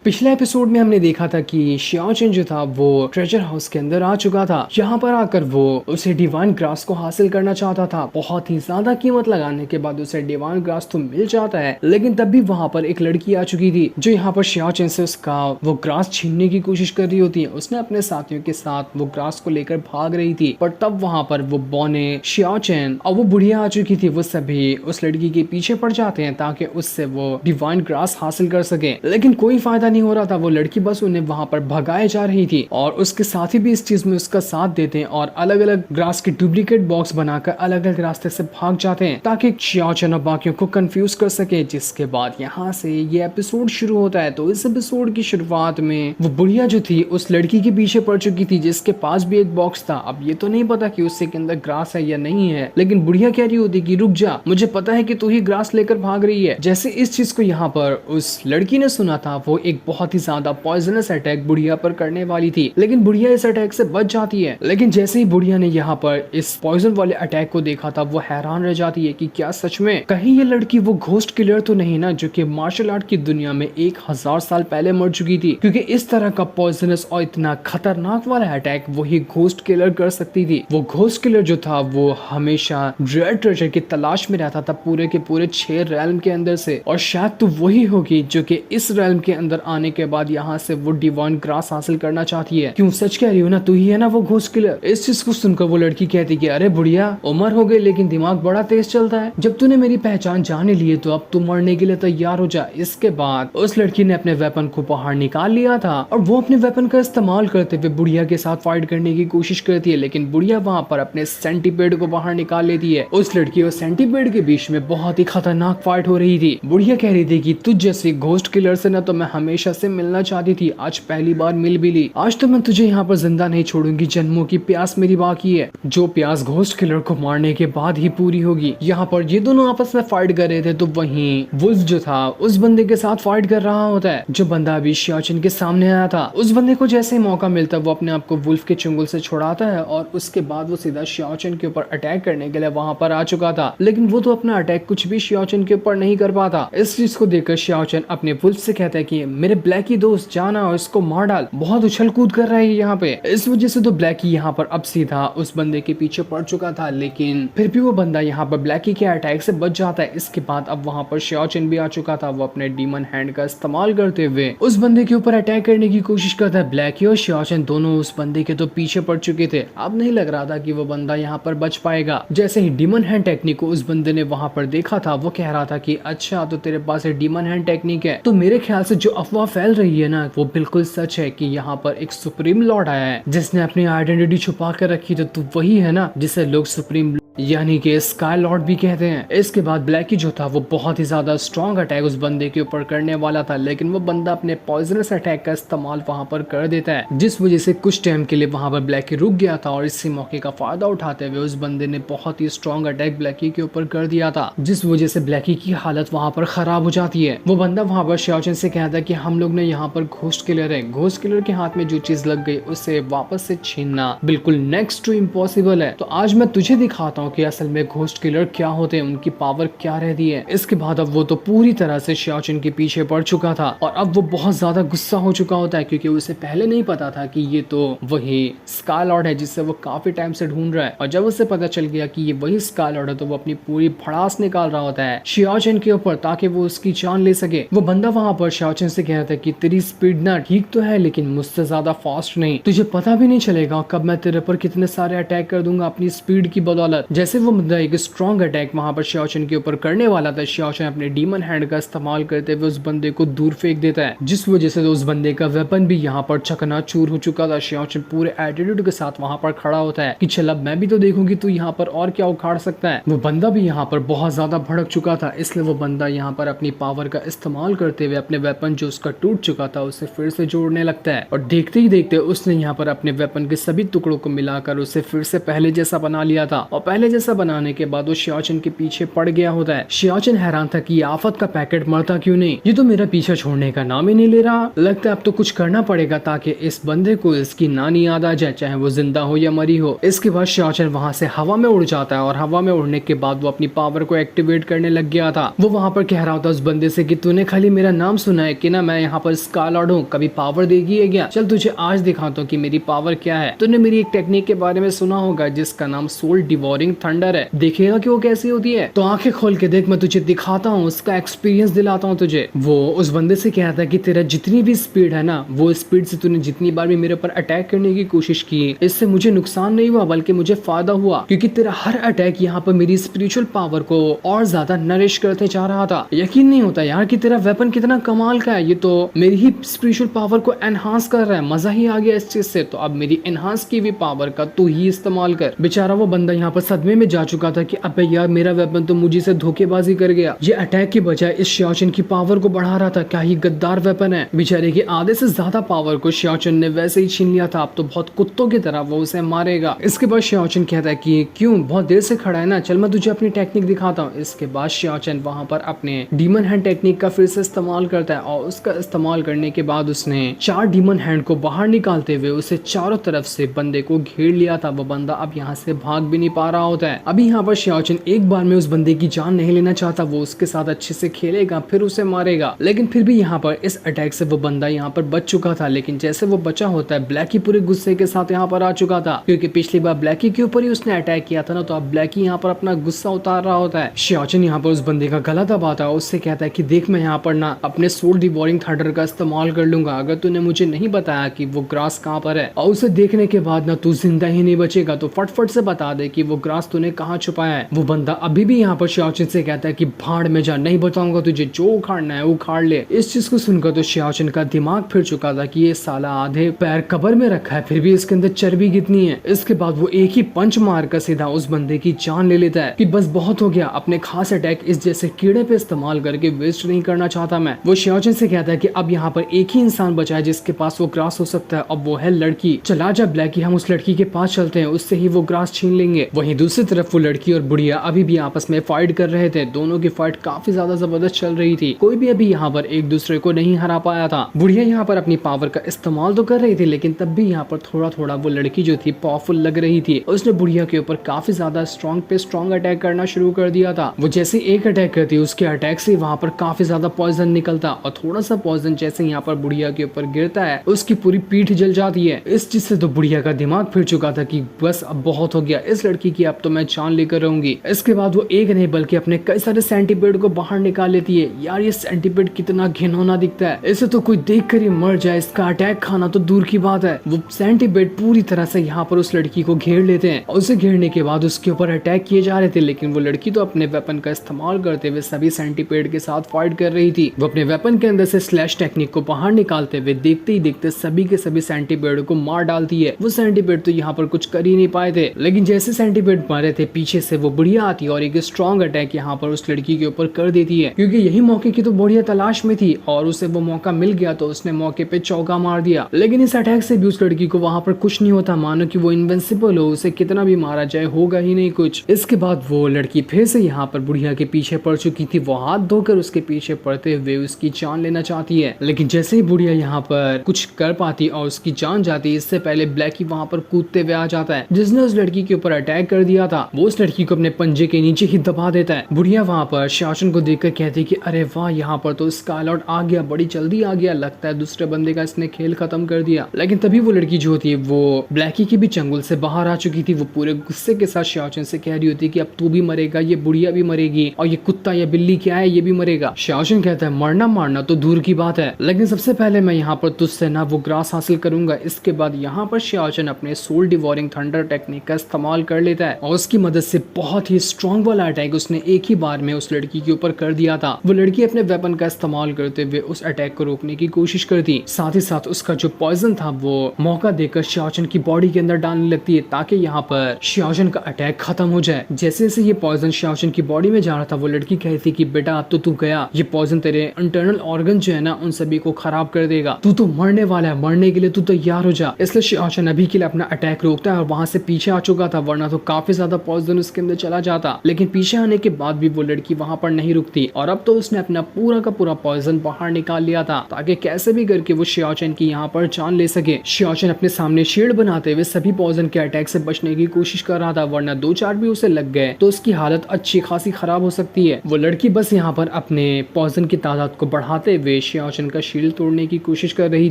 पिछले एपिसोड में हमने देखा था कि शियाओ चेन जो था वो ट्रेजर हाउस के अंदर आ चुका था। यहाँ पर आकर वो उसे डिवाइन ग्रास को हासिल करना चाहता था। बहुत ही ज्यादा कीमत लगाने के बाद उसे डिवाइन ग्रास तो मिल जाता है, लेकिन तब भी वहाँ पर एक लड़की आ चुकी थी जो यहाँ पर शियाओ चेन से उसका वो ग्रास छीनने की कोशिश कर रही होती है। उसने अपने साथियों के साथ वो ग्रास को लेकर भाग रही थी, पर तब वहाँ पर वो बॉने, शियाओ चेन और वो बुढ़िया आ चुकी थी। वो सभी उस लड़की के पीछे पड़ जाते हैं ताकि उससे वो डिवाइन ग्रास हासिल कर सके, लेकिन कोई फायदा नहीं हो रहा था। वो लड़की बस उन्हें वहां पर भगाए जा रही थी और उसके साथी भी इस चीज में उसका साथ देते हैं और अलग अलग ग्रास के डुप्लीकेट बॉक्स बनाकर अलग अलग रास्ते से भाग जाते हैं ताकि शियाओ चेन और बाकियों को कंफ्यूज कर सके। जिसके बाद यहाँ से ये एपिसोड शुरू होता है। तो इस एपिसोड की शुरुआत में वो बुढ़िया जो थी उस लड़की के पीछे पड़ चुकी थी जिसके पास भी एक बॉक्स था। अब ये तो नहीं पता कि उसके अंदर ग्रास है या नहीं है, लेकिन बुढ़िया कह रही होती कि रुक जा, मुझे पता है कि तू ही ग्रास लेकर भाग रही है। जैसे इस चीज को यहाँ पर उस लड़की ने सुना था, वो एक बहुत ही ज्यादा पॉइजनस अटैक बुढ़िया पर करने वाली थी, लेकिन बुढ़िया इस अटैक से बच जाती है। लेकिन जैसे ही बुढ़िया ने यहाँ पर इस पॉइजन वाले अटैक को देखा था, वो हैरान रह जाती है कि क्या सच में कहीं ये लड़की वो घोस्ट किलर तो नहीं ना, जो कि मार्शल आर्ट की दुनिया में 1000 साल पहले मर चुकी थी। क्योंकि इस तरह का पॉइजनस और इतना खतरनाक वाला अटैक वही घोस्ट किलर कर सकती थी। वो घोस्ट किलर जो था वो हमेशा रेयर ट्रेजर की तलाश में रहता था पूरे के पूरे 6 रैल्म के अंदर से, और शायद तो वही होगी जो कि इस रैल्म के अंदर आने के बाद यहाँ से वो डिवाइन ग्रास हासिल करना चाहती है। क्यों, सच कह रही हो ना, तू ही है ना वो घोस्ट किलर। इस चीज को सुनकर वो लड़की कहती कि अरे बुढ़िया, उम्र हो गई लेकिन दिमाग बड़ा तेज चलता है। जब तूने मेरी पहचान जान ली है तो अब तू मरने के लिए तैयार हो जा। इसके बाद उस लड़की ने अपने वेपन को बाहर निकाल लिया था और वो अपने वेपन का इस्तेमाल करते हुए बुढ़िया के साथ फाइट करने की कोशिश करती है, लेकिन बुढ़िया वहाँ पर अपने सेंटीपेड को बाहर निकाल लेती है। उस लड़की और सेंटीपेड के बीच में बहुत ही खतरनाक फाइट हो रही थी। बुढ़िया कह रही थी कि तुझ जैसी घोस्ट किलर से ना तो मैं हमेशा से मिलना चाहती थी, आज पहली बार मिल भी ली। आज तो मैं तुझे यहाँ पर जिंदा नहीं छोड़ूंगी, जन्मों की प्यास मेरी बाकी है, जो प्यास घोस्ट किलर को मारने के बाद ही पूरी होगी। यहाँ पर ये दोनों आपस में फाइट कर रहे थे तो वहीं वुल्फ जो था उस बंदे के साथ फाइट कर रहा होता है जो बंदा अभी शियाओ चेन के सामने आया था। उस बंदे को जैसे ही मौका मिलता है वो अपने आप को वुल्फ के चुंगल से छुड़ाता है और उसके बाद वो सीधा शियाओ चेन के ऊपर अटैक करने के लिए वहां पर आ चुका था, लेकिन वो तो अपना अटैक कुछ भी शियाओ चेन के ऊपर नहीं कर पाता। इस चीज को देखकर शियाओ चेन अपने वुल्फ से कहता है कि मेरे ब्लैकी दोस्त जाना और इसको मार डाल, बहुत उछल कूद कर रहा है यहाँ पे। इस वजह से तो ब्लैकी यहाँ पर अब सीधा उस बंदे के पीछे पड़ चुका था, लेकिन फिर भी वो बंदा यहाँ पर ब्लैकी के अटैक से बच जाता है। इसके बाद अब वहाँ पर शियाओ चेन भी आ चुका था। वो अपने डीमन हैंड का इस्तेमाल करते हुए उस बंदे के ऊपर अटैक करने की कोशिश करता है। ब्लैकी और शियाओ चेन दोनों उस बंदे के तो पीछे पड़ चुके थे। अब नहीं लग रहा था कि वो बंदा यहाँ पर बच पाएगा। जैसे ही डीमन हैंड टेक्निक को उस बंदे ने वहाँ पर देखा था, वो कह रहा था कि अच्छा तो तेरे पास डीमन हैंड टेक्निक है। तो मेरे ख्याल से जो अफवाह फैल रही है ना वो बिल्कुल सच है कि यहाँ पर एक सुप्रीम लॉर्ड आया है जिसने अपनी आइडेंटिटी छुपा कर रखी। तो तू वही है ना जिसे लोग सुप्रीम यानी कि स्काई लॉर्ड भी कहते हैं। इसके बाद ब्लैकी जो था वो बहुत ही ज्यादा स्ट्रॉन्ग अटैक उस बंदे के ऊपर करने वाला था, लेकिन वो बंदा अपने पॉइजनस अटैक का इस्तेमाल वहां पर कर देता है, जिस वजह से कुछ टाइम के लिए वहां पर ब्लैकी रुक गया था। और इसी मौके का फायदा उठाते हुए उस बंदे ने बहुत ही स्ट्रॉन्ग अटैक ब्लैकी के ऊपर कर दिया था, जिस वजह से ब्लैकी की हालत वहां पर खराब हो जाती है। वो बंदा वहां पर शियाओ चेन से कहता है कि हम लोग ने यहाँ पर घोस्ट किलर है, घोस्ट किलर के हाथ में जो चीज लग गई उसे वापस से छीनना बिल्कुल नेक्स्ट टू इम्पॉसिबल है। तो आज मैं तुझे दिखाता हूँ कि असल में घोस्ट किलर क्या होते हैं, उनकी पावर क्या रहती है। इसके बाद अब वो तो पूरी तरह से शियाओ चेन के पीछे पड़ चुका था और अब वो बहुत ज्यादा गुस्सा हो चुका होता है क्योंकि उसे पहले नहीं पता था कि ये तो वही स्काई लॉर्ड है जिससे वो काफी टाइम से ढूंढ रहा है। और जब उसे पता चल गया कि ये वही स्काई लॉर्ड है तो वो अपनी पूरी भड़ास निकाल रहा होता है शियाओ चेन के ऊपर ताकि वो उसकी जान ले सके। वो बंदा वहां पर शियाओ चेन से कह रहा था कि तेरी स्पीड ना ठीक तो है लेकिन मुझसे ज्यादा फास्ट नहीं, तुझे पता भी नहीं चलेगा कब मैं तेरे पर कितने सारे अटैक कर दूंगा अपनी स्पीड की बदौलत। जैसे वो बंदा एक स्ट्रॉन्ग अटैक वहां पर शियाओ चेन के ऊपर करने वाला था, शियाओ चेन अपने डीमन हैंड का इस्तेमाल करते हुए उस बंदे को दूर फेंक देता है, जिस वजह से उस बंदे का वेपन भी यहाँ पर चकनाचूर हो चुका था। शियाओ चेन पूरे एटीट्यूड के साथ वहां पर खड़ा होता है कि चल अब मैं भी तो देखूंगी तू यहाँ पर और क्या उखाड़ सकता है। वो बंदा भी यहाँ पर बहुत ज्यादा भड़क चुका था, इसलिए वो बंदा यहाँ पर अपनी पावर का इस्तेमाल करते हुए अपने वेपन जो उसका टूट चुका था उसे फिर से जोड़ने लगता है। और देखते ही देखते उसने यहाँ पर अपने वेपन के सभी टुकड़ों को मिलाकर उसे फिर से पहले जैसा बना लिया था। और पहले बंगले जैसा बनाने के बाद वो शियाओचन के पीछे पड़ गया होता है। शियाओचन हैरान था कि ये आफत का पैकेट मरता क्यों नहीं, ये तो मेरा पीछा छोड़ने का नाम ही नहीं ले रहा। लगता है अब तो कुछ करना पड़ेगा ताकि इस बंदे को इसकी नानी याद आ जाए, चाहे वो जिंदा हो या मरी हो। इसके बाद शियाओचन वहाँ से हवा में उड़ जाता है और हवा में उड़ने के बाद वो अपनी पावर को एक्टिवेट करने लग गया था। वो वहाँ पर कह रहा होता उस बंदे से कि तूने खाली मेरा नाम सुना है कि ना मैं यहाँ पर स्कारलॉर्ड हूँ, कभी पावर देगी है क्या? चल तुझे आज दिखाता हूँ कि मेरी पावर क्या है। तूने मेरी एक टेक्निक के बारे में सुना होगा जिसका नाम सोल डिवोरिंग थंडर है, देखेगा कि वो कैसी होती है? तो आंखें खोल के देख, मैं तुझे दिखाता हूँ, उसका एक्सपीरियंस दिलाता हूँ तुझे। वो उस बंदे से कहता है कि तेरा जितनी भी स्पीड है ना, वो स्पीड से तूने जितनी बार भी मेरे ऊपर अटैक करने की कोशिश की, इससे मुझे नुकसान नहीं हुआ बल्कि मुझे फायदा हुआ, क्योंकि तेरा हर अटैक यहाँ पर मेरी स्पिरिचुअल पावर को और ज्यादा नरिश करते जा रहा था। यकीन नहीं होता यार कि तेरा वेपन कितना कमाल का है, ये तो मेरी ही स्पिरिचुअल पावर को एनहांस कर रहा है। मजा ही आ गया इस चीज से, तो अब मेरी एनहांस की हुई पावर का तू ही इस्तेमाल कर। बेचारा वो बंदा यहाँ पर सदमे में जा चुका था कि अबे यार मेरा वेपन तो मुझे से धोखेबाजी कर गया, ये अटैक की बजाय इस शियाओचन की पावर को बढ़ा रहा था, क्या ही गद्दार वेपन है। बेचारे की आधे से ज्यादा पावर को शियाओचन ने वैसे ही छीन लिया था, अब तो बहुत कुत्तों की तरह वो उसे मारेगा। इसके बाद शियाओचन कहता है कि क्यों बहुत देर से खड़ा है ना, चल मैं तुझे अपनी टेक्निक दिखाता हूँ। इसके बाद शियाओचन वहाँ पर अपने डीमन हैंड टेक्निक का फिर से इस्तेमाल करता है और उसका इस्तेमाल करने के बाद उसने 4 डीमन हैंड को बाहर निकालते हुए उसे चारों तरफ से बंदे को घेर लिया था। वो बंदा अब यहाँ से भाग भी नहीं पा रहा होता है। अभी यहाँ पर शियाओचन एक बार में उस बंदे की जान नहीं लेना चाहता, वो उसके साथ अच्छे से खेलेगा फिर उसे मारेगा। लेकिन फिर भी यहाँ पर इस अटैक से वो बंदा यहाँ पर बच चुका था। लेकिन जैसे वो बचा होता है, ब्लैकी पूरे गुस्से के साथ यहाँ पर आ चुका था, क्योंकि पिछली बार ब्लैकी के ऊपर ही उसने अटैक किया था ना, तो अब ब्लैकी यहाँ पर अपना गुस्सा उतार रहा होता है। शियाओचन यहाँ पर उस बंदे का गला दबाता है, उससे कहता है कि देख मैं यहाँ पर ना अपने सोल डिवोरिंग थंडर का इस्तेमाल कर लूंगा, अगर तूने मुझे नहीं बताया कि वो ग्रास कहाँ पर है और उसे देखने के बाद ना तू जिंदा ही नहीं बचेगा, तो फटफट से बता दे कि वो ग्रास तूने कहाँ छुपाया है। वो बंदा अभी भी यहाँ पर शियाओचन से कहता है कि भाड़ में जा, नहीं बताऊंगा तुझे, जो उखाड़ना है उखाड़ ले। इस चीज को सुनकर तो शियाओचन का दिमाग फिर चुका था कि ये साला आधे पैर कब्र में रखा है, फिर भी इसके अंदर चर्बी कितनी है। इसके बाद वो एक ही पंच मार कर सीधा उस बंदे की जान ले लेता है कि बस बहुत हो गया, अपने खास अटैक इस जैसे कीड़े पे इस्तेमाल करके वेस्ट नहीं करना चाहता मैं। वो शियाओचन से कहता है कि अब यहाँ पर एक ही इंसान बचा है जिसके पास वो ग्रास हो सकता है, अब वो है लड़की। चला जा ब्लैकी, हम उस लड़की के पास चलते हैं, उससे ही वो ग्रास छीन लेंगे। वहीं दूसरी तरफ वो लड़की और बुढ़िया अभी भी आपस में फाइट कर रहे थे। दोनों की फाइट काफी ज्यादा जबरदस्त चल रही थी, कोई भी अभी यहाँ पर एक दूसरे को नहीं हरा पाया था। बुढ़िया यहाँ पर अपनी पावर का इस्तेमाल तो कर रही थी, लेकिन तब भी यहाँ पर थोड़ा थोड़ा वो लड़की जो थी पावरफुल लग रही थी। उसने बुढ़िया के ऊपर काफी ज्यादा स्ट्रॉन्ग पे स्ट्रॉन्ग अटैक करना शुरू कर दिया था। वो जैसे एक अटैक करती, उसके अटैक से वहाँ पर काफी ज्यादा पॉइजन निकलता और थोड़ा सा पॉइजन जैसे यहाँ पर बुढ़िया के ऊपर गिरता है, उसकी पूरी पीठ जल जाती है। इस चीज से तो बुढ़िया का दिमाग फिर चुका था कि बस अब बहुत हो गया, इस लड़की की अब तो मैं जान लेकर रहूंगी। इसके बाद वो एक नहीं बल्कि अपने कई सारे सेंटीपेड को बाहर निकाल लेती है। यार ये सेंटीपेड कितना घिनौना दिखता है, इसे तो कोई देख कर ही मर जाए, इसका अटैक खाना तो दूर की बात है। वो सेंटीपेड पूरी तरह से यहाँ पर उस लड़की को घेर लेते हैं और उसे घेरने के बाद उसके ऊपर अटैक किए जा रहे थे, लेकिन वो लड़की तो अपने वेपन का इस्तेमाल करते हुए सभी सेंटीपेड के साथ फाइट कर रही थी। वो अपने वेपन के अंदर से स्लैश टेक्निक को बाहर निकालते हुए देखते ही देखते सभी के सभी सेंटीपेड को मार डालती है। वो सेंटीपेड तो यहाँ पर कुछ कर ही नहीं पाए थे, लेकिन जैसे सेंटीपेड मारे थे पीछे से वो बुढ़िया आती है और एक स्ट्रॉन्ग अटैक यहाँ पर उस लड़की के ऊपर कर देती है, क्योंकि यही मौके की तो बुढ़िया तलाश में थी और उसे वो मौका मिल गया तो उसने मौके पे चौका मार दिया। लेकिन इस अटैक से भी उस लड़की को वहां पर कुछ नहीं होता, मानो कि वो इनविंसिबल हो, उसे कितना भी मारा जाए होगा ही नहीं कुछ। इसके बाद वो लड़की फिर से यहाँ पर बुढ़िया के पीछे पड़ चुकी थी। वो हाथ धोकर उसके पीछे पड़ते हुए उसकी जान लेना चाहती है, लेकिन जैसे ही बुढ़िया यहाँ पर कुछ कर पाती और उसकी जान जाती, इससे पहले ब्लैकी वहां पर कूदते हुए आ जाता है, जिसने उस लड़की के ऊपर अटैक कर दिया था। वो उस लड़की को अपने पंजे के नीचे ही दबा देता है। बुढ़िया वहां पर शियाओचन को देखकर कहती कि अरे वाह, यहाँ पर तो स्कारलॉर्ड आ गया, बड़ी जल्दी आ गया, लगता है दूसरे बंदे का इसने खेल खत्म कर दिया। लेकिन तभी वो लड़की जो थी वो ब्लैकी की भी चंगुल से बाहर आ चुकी थी। वो पूरे गुस्से के साथ शियाओचन से कह रही होती कि अब तू भी मरेगा, ये बुढ़िया भी मरेगी और ये कुत्ता या बिल्ली क्या है ये भी मरेगा। शियाओचन कहता है मरना मारना तो दूर की बात है, लेकिन सबसे पहले मैं यहाँ पर तुझसे ना वो ग्रास हासिल करूंगा। इसके बाद यहाँ पर शियाओचन अपने सोल डिवोरिंग थंडर टेक्निक का इस्तेमाल कर लेता है और उसकी मदद से बहुत ही स्ट्रॉन्ग वाला अटैक उसने एक ही बार में उस लड़की के ऊपर कर दिया था। वो लड़की अपने वेपन का इस्तेमाल करते हुए उस अटैक को रोकने की कोशिश करती, साथ ही साथ उसका जो पॉइजन था वो मौका देकर शियाओचन की बॉडी के अंदर डालने लगती है ताकि यहाँ पर शियाओचन का अटैक खत्म हो जाए। जैसे जैसे ये पॉइजन शियाओचन की बॉडी में जा रहा था, वो लड़की कहती कि बेटा अब तो तू गया, ये पॉइजन तेरे इंटरनल ऑर्गन जो है ना उन सभी को खराब कर देगा, तू तो मरने वाला है, मरने के लिए तू तैयार हो जा। इसलिए शियाओचन अभी के लिए अपना अटैक रोकता है और वहां से पीछे आ चुका था, वरना तो काफी काफी ज्यादा पॉइजन उसके अंदर चला जाता, लेकिन पीछे आने के बाद भी वो लड़की वहां पर नहीं रुकती और अब तो उसने अपना पूरा का पूरा पॉइजन बाहर निकाल लिया था ताकि कैसे भी करके वो शियाओचेन की यहाँ पर जान ले सके। शियाओचेन अपने सामने शील्ड बनाते हुए सभी पॉइजन के अटैक से बचने की कोशिश कर रहा था, वरना 2-4 भी उसे लग गए तो उसकी हालत अच्छी खासी खराब हो सकती है। वो लड़की बस यहाँ पर अपने पॉइजन की तादाद को बढ़ाते हुए शियाओचेन का शील्ड तोड़ने की कोशिश कर रही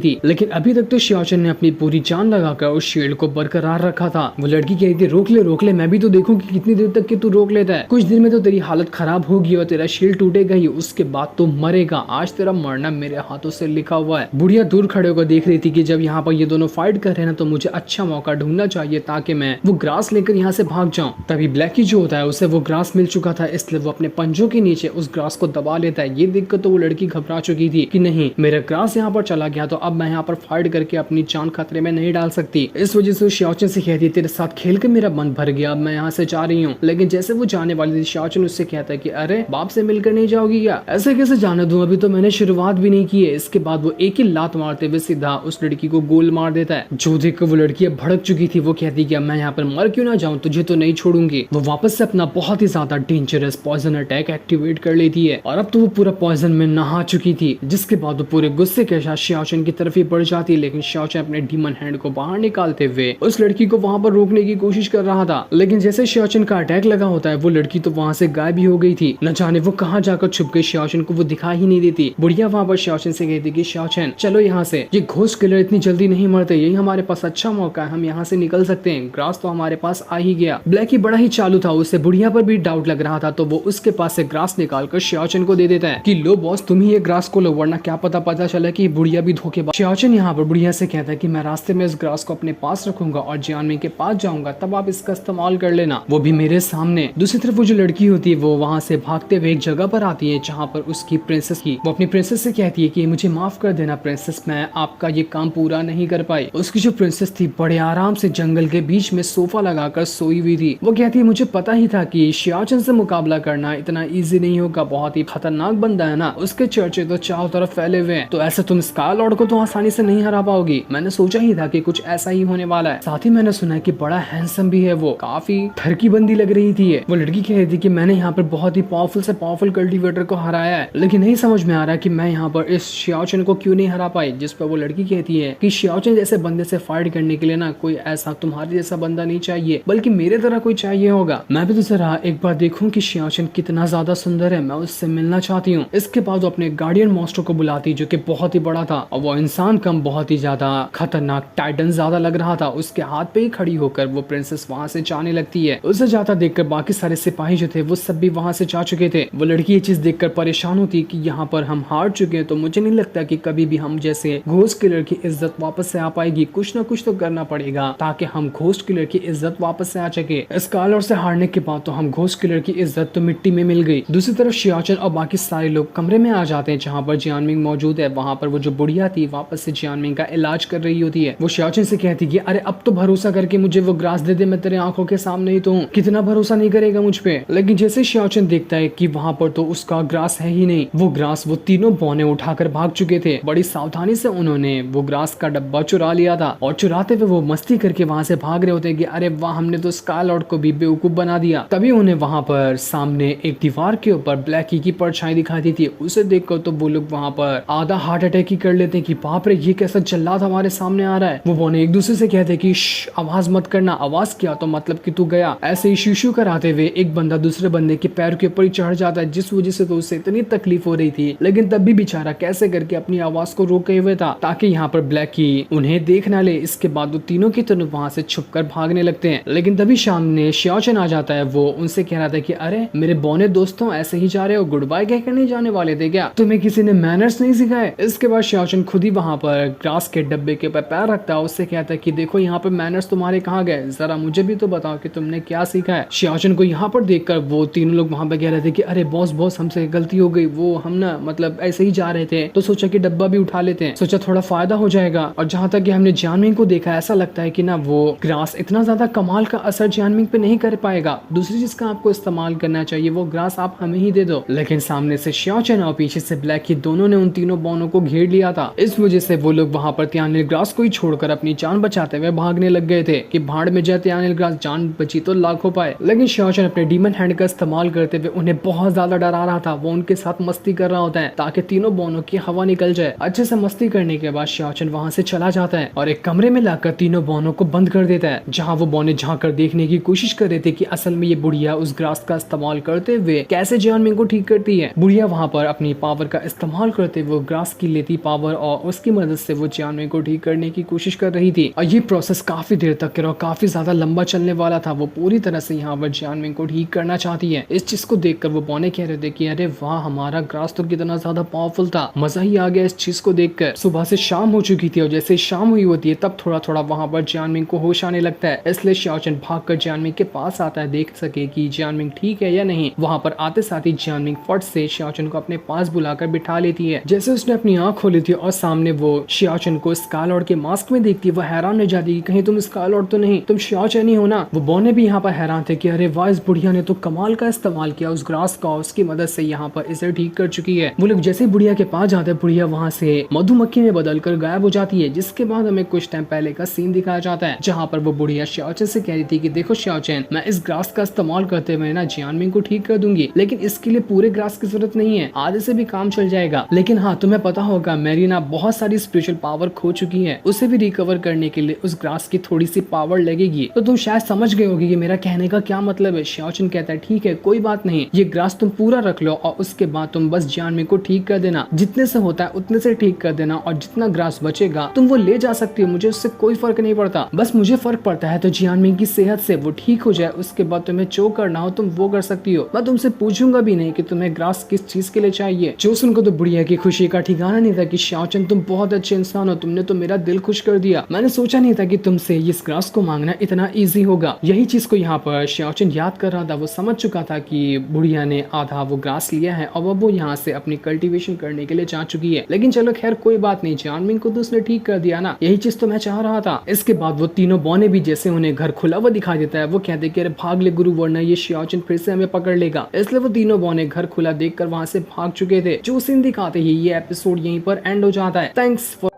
थी, लेकिन अभी तक तो शियाओचेन ने अपनी पूरी जान लगाकर उस शील्ड को बरकरार रखा था। वो लड़की कह रही थी रोक ले, मैं भी तो देखूं कि कितनी देर तक कि तू रोक लेता है, कुछ दिन में तो तेरी हालत खराब होगी और तेरा शील्ड टूटेगा ही, उसके बाद तो मरेगा, आज तेरा मरना मेरे हाथों से लिखा हुआ है। बुढ़िया दूर खड़े होकर देख रही थी कि जब यहाँ पर ये दोनों फाइट कर रहे हैं ना तो मुझे अच्छा मौका ढूंढना चाहिए ताकि मैं वो ग्रास लेकर यहाँ से भाग जाऊं। तभी ब्लैकी जो होता है उसे वो ग्रास मिल चुका था, इसलिए वो अपने पंजों के नीचे उस ग्रास को दबा लेता है। ये देखकर तो वो लड़की घबरा चुकी थी कि नहीं, मेरा ग्रास यहाँ पर चला गया तो अब मैं यहाँ पर फाइट करके अपनी जान खतरे में नहीं डाल सकती। इस वजह से शियाओचेन से कहती तेरे साथ खेल कर मेरा मन भर गया, अब मैं यहाँ से जा रही हूँ। लेकिन जैसे वो जाने वाली थी शियाओचेन उससे कहता है कि अरे बाप से मिलकर नहीं जाओगी क्या, ऐसे कैसे जाने दूं, अभी तो मैंने शुरुआत भी नहीं की है। इसके बाद वो एक ही लात मारते हुए सीधा उस लड़की को गोल मार देता है। जो देख वो लड़की अब भड़क चुकी थी, वो कहती कि मैं यहाँ पर मर क्यों ना जाऊं, तुझे तो नहीं छोड़ूंगी। वो वापस से अपना बहुत ही ज्यादा डेंजरस पॉइजन अटैक एक्टिवेट कर लेती है और अब तो वो पूरा पॉइजन में नहा चुकी थी, जिसके बाद वो पूरे गुस्से के साथ शियाओचेन की तरफ ही बढ़ जाती है। लेकिन शियाओचेन अपने डीमन हैंड को बाहर निकालते हुए उस लड़की को वहां पर रोकने की कोशिश कर रहा था, लेकिन जैसे शियाओचेन का अटैक लगा होता है वो लड़की तो वहां से गायब ही हो गई थी। न जाने वो कहाँ जाकर छुप गई, शियाओचेन को वो दिखाई ही नहीं देती। बुढ़िया वहां पर शियाओचेन से कहती कि शियाओचेन चलो यहाँ से, ये घोस्ट किलर इतनी जल्दी नहीं मरते, यही हमारे पास अच्छा मौका है, हम यहाँ से निकल सकते हैं, ग्रास तो हमारे पास आ ही गया। ब्लैकी बड़ा ही चालू था, उसे बुढ़िया पर भी डाउट लग रहा था, तो वो उसके पास से ग्रास निकालकर शियाओचेन को दे देता है कि लो बॉस तुम ही ये ग्रास को लो, वरना क्या पता चला कि बुढ़िया भी धोखेबाज। शियाओचेन यहाँ पर बुढ़िया से कहता है कि मैं रास्ते में इस ग्रास को अपने पास रखूंगा और जियानमिंग के पास जाऊंगा, तब आप इसका इस्तेमाल कर लेना, वो भी मेरे सामने। दूसरी तरफ वो जो लड़की होती है वो वहाँ से भागते हुए एक जगह पर आती है जहाँ पर उसकी प्रिंसेस की, वो अपनी प्रिंसेस से कहती है कि मुझे माफ कर देना प्रिंसेस, मैं आपका ये काम पूरा नहीं कर पाई। उसकी जो प्रिंसेस थी बड़े आराम से जंगल के बीच में सोफा लगाकर सोई हुई थी। वो कहती है मुझे पता ही था कि शियाओचेन से मुकाबला करना इतना इजी नहीं होगा, बहुत ही खतरनाक बंदा है ना, उसके चर्चे तो चारों तरफ फैले हुए हैं, तो ऐसे तुम स्काई लॉर्ड को तो आसानी से नहीं हरा पाओगी। मैंने सोचा ही था कि कुछ ऐसा ही होने वाला है, साथ ही मैंने सुना है कि बड़ा हैंडसम भी है, वो काफी ठरकी बंदी लग रही थी। वो लड़की कह रही थी कि मैंने यहाँ पर बहुत ही पावरफुल से पावरफुल कल्टीवेटर को हराया है, लेकिन नहीं समझ में आ रहा कि मैं यहाँ पर इस शियाओचेन को क्यों नहीं हरा पाई। जिस पर वो लड़की कहती है कि शियाओचेन जैसे बंदे से फाइट करने के लिए ना कोई ऐसा तुम्हारे जैसा बंदा नहीं चाहिए, बल्कि मेरे तरह कोई चाहिए होगा। मैं भी तो जरा एक बार देखूं कि शियाओचेन कितना ज्यादा सुंदर है, मैं उससे मिलना चाहती हूँ। इसके बाद वो अपने गार्डियन मॉन्स्टर को बुलाती जो कि बहुत ही बड़ा था और वो इंसान कम बहुत ही ज्यादा खतरनाक टाइटन ज्यादा लग रहा था। उसके हाथ पे ही खड़ी होकर वो प्रिंसेस वहां से जाने लगती है। उसे जाता देखकर बाकी सारे सिपाही जो थे वो सब भी वहां से जा चुके थे। वो लड़की ये चीज देखकर परेशान होती कि यहाँ पर हम हार चुके हैं, तो मुझे नहीं लगता कि कभी भी हम जैसे घोस्ट किलर की इज्जत वापस से आ पाएगी, कुछ ना कुछ तो करना पड़ेगा ताकि हम घोस्ट किलर की इज्जत वापस से आ सके। स्काई लॉर्ड से हारने के बाद तो हम घोस्ट किलर की इज्जत तो मिट्टी में मिल गई। दूसरी तरफ शियाओचेन और बाकी सारे लोग कमरे में आ जाते हैं जहाँ पर जियानमिंग मौजूद है। वहाँ पर वो जो बुढ़िया थी वापस से जियानमिंग का इलाज कर रही होती है। वो शियाओचेन से कहती कि अरे अब तो भरोसा करके मुझे वो ग्रास दे दे, मैं तेरे आंखों के सामने ही तो हूँ, कितना भरोसा नहीं करेगा मुझ पे। लेकिन जैसे शियाओचेन देखता है कि वहाँ पर तो उसका ग्रास है ही नहीं, वो ग्रास वो तीनों बौने उठाकर भाग चुके थे। बड़ी सावधानी से उन्होंने वो ग्रास का डब्बा चुरा लिया था और चुराते हुए वो मस्ती करके वहाँ से भाग रहे होते कि अरे वाह हमने तो स्काई लॉर्ड को भी बेवकूफ बना दिया। तभी उन्हें वहाँ पर सामने एक दीवार के ऊपर ब्लैकी की परछाई दिखाई थी। उसे देखकर तो वो लोग वहाँ पर आधा हार्ट अटैक ही कर लेते कि बाप रे ये कैसा जल्लाद हमारे सामने आ रहा है। वो बौने एक दूसरे से कहते कि आवाज मत करना, आवाज किया तो मतलब कि तू गया। ऐसे ही शीशु कराते हुए एक बंदा दूसरे बंदे के पैर के ऊपर ही चढ़ जाता है, जिस वजह से तो उसे इतनी तकलीफ हो रही थी, लेकिन तब भी बेचारा कैसे करके अपनी आवाज को रोके हुए था ताकि यहाँ पर ब्लैकी उन्हें देख ना ले। इसके बाद वो तीनों की तरफ वहाँ से छुपकर भागने लगते हैं। लेकिन तभी सामने शियाओचेन आ जाता है। वो उनसे कह रहा था कि अरे मेरे बौने दोस्तों ऐसे ही जा रहे हो, गुड बाय कहकर नहीं जाने वाले थे क्या, तुम्हें किसी ने मैनर्स नहीं सिखाए। इसके बाद शियाओचेन खुद ही वहाँ पर ग्रास के डब्बे के ऊपर पैर रखता है। उससे कहता है कि देखो यहाँ पर मैनर्स तुम्हारे कहाँ गए, जरा मुझे भी तो बताओ कि तुमने क्या सीखा है। शियाओचेन को यहाँ पर देखकर वो तीनों लोग वहाँ पे कह रहे थे कि अरे बॉस बॉस हमसे गलती हो गई, वो हम ना मतलब ऐसे ही जा रहे थे तो सोचा कि डब्बा भी उठा लेते हैं, सोचा थोड़ा फायदा हो जाएगा। और जहाँ तक कि हमने जियानमिंग को देखा ऐसा लगता है कि ना वो ग्रास इतना ज्यादा कमाल का असर जियानमिंग पे नहीं कर पाएगा, दूसरी चीज का आपको इस्तेमाल करना चाहिए, वो ग्रास आप हमें ही दे दो। लेकिन सामने से शियाओचेन और पीछे से ब्लैकी दोनों ने उन तीनों बौनों को घेर लिया था। इस वजह से वो लोग वहाँ पर त्यानिल ग्रास को ही छोड़कर अपनी जान बचाते हुए भागने लग गए थे कि भाड़ में जाए त्यानिल ग्रास, जान जान बची तो लाखों पाए। लेकिन शियाओचन अपने डीमन हैंड का इस्तेमाल करते हुए उन्हें बहुत ज्यादा डरा रहा था। वो उनके साथ मस्ती कर रहा होता है ताकि तीनों बोनों की हवा निकल जाए। अच्छे से मस्ती करने के बाद शियाओचन वहाँ से चला जाता है और एक कमरे में लाकर तीनों बोनों को बंद कर देता है, जहाँ वो बोने झांक कर देखने की कोशिश कर रहे थे कि असल में ये बुढ़िया उस ग्रास का इस्तेमाल करते हुए कैसे जियानमिंग को ठीक करती है। बुढ़िया वहाँ पर अपनी पावर का इस्तेमाल करते हुए ग्रास की लेती पावर और उसकी मदद से वो जियानमिंग को ठीक करने की कोशिश कर रही थी। और ये प्रोसेस काफी देर तक और काफी ज्यादा लंबा चलने वाला था। वो पूरी तरह से यहाँ पर जियानमिंग को ठीक करना चाहती है। इस चीज को देखकर वो बोने कह रहे थे कि अरे वाह, हमारा ग्रास तो कितना ज्यादा पावरफुल था, मजा ही आ गया इस चीज को देखकर। सुबह से शाम हो चुकी थी और जैसे शाम हुई होती है तब थोड़ा थोड़ा वहाँ पर जियानमिंग को होश आने लगता है। इसलिए शियाओचन भागकर जियानमिंग के पास आता है, देख सके कि जियानमिंग ठीक है या नहीं। वहाँ पर आते साथ ही जियानमिंग फट से शियाओचन को अपने पास बुलाकर बिठा लेती है। जैसे उसने अपनी आंख खोली थी और सामने वो शियाओचन को स्कारलॉर्ड के मास्क में देखती है, वो हैरान हो जाती है कि कहीं तुम स्कारलॉर्ड तो नहीं, तुम शियाओचन ही हो ना। वो बोने भी यहाँ पर हैरान थे कि अरे वाह, इस बुढ़िया ने तो कमाल का इस्तेमाल किया उस ग्रास का, उसकी मदद से यहाँ पर इसे ठीक कर चुकी है। वो लोग जैसे ही बुढ़िया के पास जाते हैं, बुढ़िया वहाँ से मधुमक्खी में बदलकर गायब हो जाती है। जिसके बाद हमें कुछ टाइम पहले का सीन दिखाया जाता है, जहाँ पर वो बुढ़िया शियाओचन से कह रही थी कि देखो शियाओचन, मैं इस ग्रास का इस्तेमाल करते हुए ना जियानमिंग को ठीक कर दूंगी, लेकिन इसके लिए पूरे ग्रास की जरूरत नहीं है, आधे से भी काम चल जाएगा। लेकिन हाँ, तुम्हें पता होगा मेरी ना बहुत सारी स्पिरिचुअल पावर खो चुकी है, उसे भी रिकवर करने के लिए उस ग्रास की थोड़ी सी पावर लगेगी। तो तुम शायद समझ गए होगी कि मेरा कहने का क्या मतलब है। शियाओचन कहता है ठीक है, कोई बात नहीं, ये ग्रास तुम पूरा रख लो और उसके बाद तुम बस जियानमिंग को ठीक कर देना, जितने से होता है उतने से ठीक कर देना, और जितना ग्रास बचेगा तुम वो ले जा सकती हो, मुझे उससे कोई फर्क नहीं पड़ता। बस मुझे फर्क पड़ता है तो जियानमिंग की सेहत से, वो ठीक हो जाए, उसके बाद तुम्हें जो करना हो तुम वो कर सकती हो। मैं तुमसे पूछूंगा भी नहीं कि तुम्हें ग्रास किस चीज के लिए चाहिए। जो सुनकर तो बुढ़िया की खुशी का ठिकाना नहीं था कि शियाओचन तुम बहुत अच्छे इंसान हो, तुमने तो मेरा दिल खुश कर दिया। मैंने सोचा नहीं था कि तुमसे इस ग्रास को मांगना इतना ईजी होगा। यही चीज को यहाँ पर शियाओचन याद कर रहा था। वो समझ चुका था कि बुढ़िया ने आधा वो ग्रास लिया है और वो यहाँ से अपनी कल्टीवेशन करने के लिए जा चुकी है। लेकिन चलो खैर कोई बात नहीं, जियानमिंग को तो उसने ठीक कर दिया ना, यही चीज तो मैं चाह रहा था। इसके बाद वो तीनों बोने भी जैसे उन्हें घर खुला हुआ दिखाई देता है, वो कहते कि अरे भाग ले गुरु, वरना ये शियाओचन फिर से हमें पकड़ लेगा। इसलिए वो तीनों बोने घर खुला देखकर वहां से भाग चुके थे। जो सीन दिखाते ही ये एपिसोड यहीं पर एंड हो जाता है। Thanks for